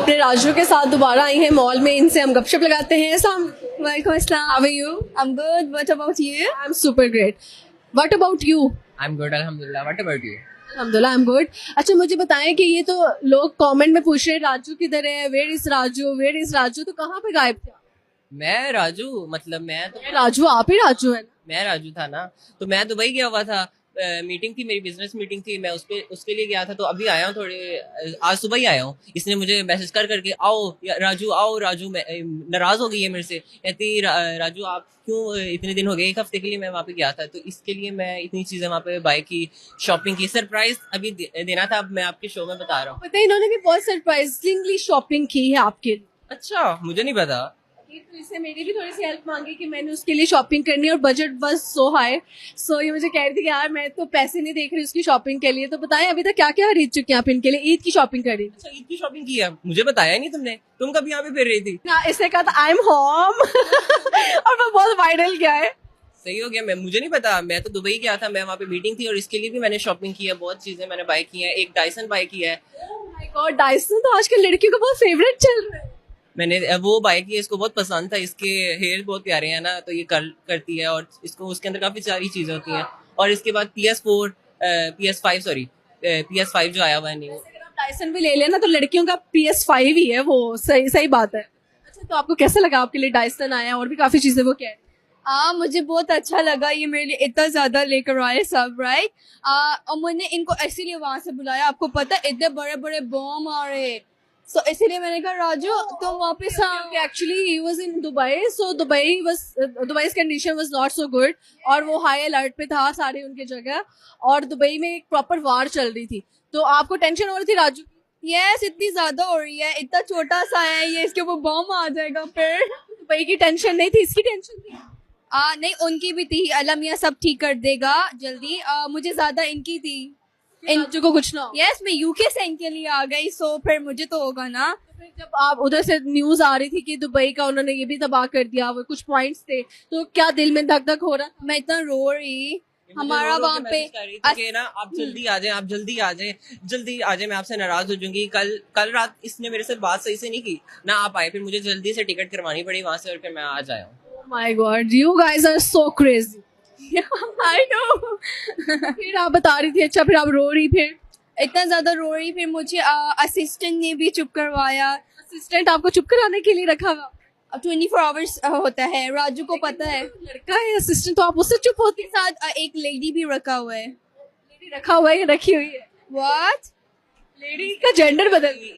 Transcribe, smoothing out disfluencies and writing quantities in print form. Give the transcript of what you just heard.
अपने राजू के साथ दोबारा आई हैं मॉल में, इनसे हम गपशप लगाते हैं। Walaikum assalam. How are you? I'm good. What about you? I'm super great. What about you? I'm good, alhamdulillah. What about you? अल्हम्दुलिल्लाह आई एम गुड। अच्छा मुझे बताएं कि ये तो लोग कमेंट में पूछ रहे हैं राजू किधर है, where is Raju, where is Raju, तो कहाँ पे गायब थे? मैं राजू, मतलब राजू आप ही राजू है ना? मैं राजू था ना। तो मैं दुबई गया हुआ था, मीटिंग थी, मेरी बिजनेस मीटिंग थी, मैं उसके लिए गया था। तो अभी आया हूँ, आज सुबह ही आया हूँ। इसने मुझे मैसेज कर करके आओ राजू, मैं नाराज हो गई है मेरे से, कहती राजू आप क्यों, इतने दिन हो गए, एक हफ्ते के लिए मैं वहाँ पे गया था, तो इसके लिए मैं इतनी चीजें वहाँ पे बाय की, शॉपिंग की, सरप्राइज अभी देना था, अब मैं आपके शो में बता रहा हूँ। पता है इन्होंने भी बहुत सरप्राइजिंगली शॉपिंग की है आपके लिए। अच्छा, मुझे नहीं पता। तो इससे मेरी भी थोड़ी सी हेल्प मांगी कि मैंने उसके लिए शॉपिंग करनी है और बजट बस सो हाई। सो ये मुझे कह रही थी कि यार मैं तो पैसे नहीं देख रही उसकी शॉपिंग के लिए। तो बताएं अभी तक क्या क्या खरीद चुके हैं आप इनके लिए? ईद की शॉपिंग कर रही थी। अच्छा, ईद की शॉपिंग की है, मुझे बताया नहीं तुमने, तुम कब यहाँ पे फिर रही थी? ना इसने कहा था आई एम होम और वो बहुत वायरल गया है। सही हो गया। मुझे नहीं पता, मैं तो दुबई गया था, मैं वहाँ पे मीटिंग थी और इसके लिए भी मैंने शॉपिंग की है, बहुत चीजें मैंने बाय की हैं। एक डायसन बाय किया है। माय गॉड, डायसन तो आजकल लड़कियों का बहुत फेवरेट चल रहा है। मैंने वो बाय की है, इसको बहुत पसंद था, इसके हेयर बहुत प्यारे हैं ना, तो ये करती है और इसको उसके अंदर काफी सारी चीजें होती हैं। और इसके बाद PS5 जो आया हुआ है नहीं, अगर आप डायसन भी ले लेना तो लड़कियों का PS5 ही है वो। सही सही बात है। अच्छा तो आपको कैसा लगा आपके लिए डायसन आया और भी काफी चीजें वो क्या है? मुझे बहुत अच्छा लगा, ये मेरे लिए इतना ज्यादा लेकर आए सब, राइट। और मैंने इनको इसीलिए वहां से बुलाया, आपको पता है इतने बड़े बड़े बम आ रहे, सो इसीलिए मैंने कहा राजू तुम वापस आओ। Actually he was in Dubai, so Dubai's condition was not so good और वो हाई अलर्ट पे था सारे उनके जगह, और दुबई में एक प्रॉपर वार चल रही थी। तो आपको टेंशन हो रही थी राजू? यस, इतनी ज्यादा हो रही है, इतना छोटा सा है ये, इसके ऊपर बम आ जाएगा फिर। दुबई की टेंशन नहीं थी, इसकी टेंशन थी? नहीं, उनकी भी थी, अल्लाह मियाँ सब ठीक कर देगा जल्दी। मुझे ज्यादा इनकी थी। राजू को कुछ ना हो। यस, मैं यूके से इनके लिए आ गई, सो फिर मुझे तो होगा ना। तो फिर जब आप उधर से न्यूज आ रही थी कि दुबई का उन्होंने ये भी तबाह कर दिया, वो कुछ पॉइंट्स थे, तो क्या दिल में धक धक हो रहा था? मैं इतना रो रही, हमारा वहाँ पे कि ना आप जल्दी आ जाए, जल्दी आ जाए, मैं आपसे नाराज हो जाऊंगी। कल रात इसने मेरे से बात सही से नहीं की ना, आप आए, फिर मुझे जल्दी से टिकट करवानी पड़ी वहां से और फिर मैं आज आया हूँ। My god, you guys are so crazy. I know. फिर आप बता रही थी, अच्छा फिर आप रो रही, फिर इतना ज्यादा रो रही, फिर मुझे असिस्टेंट ने भी चुप करवाया। असिस्टेंट आपको चुप कराने के लिए रखा हुआ? 24 आवर्स होता है, राजू को पता है। लड़का है असिस्टेंट, तो आप उससे चुप होती? साथ एक लेडी भी रखा हुआ है। लेडी रखा हुआ है या रखी हुई है? व्हाट? लेडी का जेंडर बदल गई।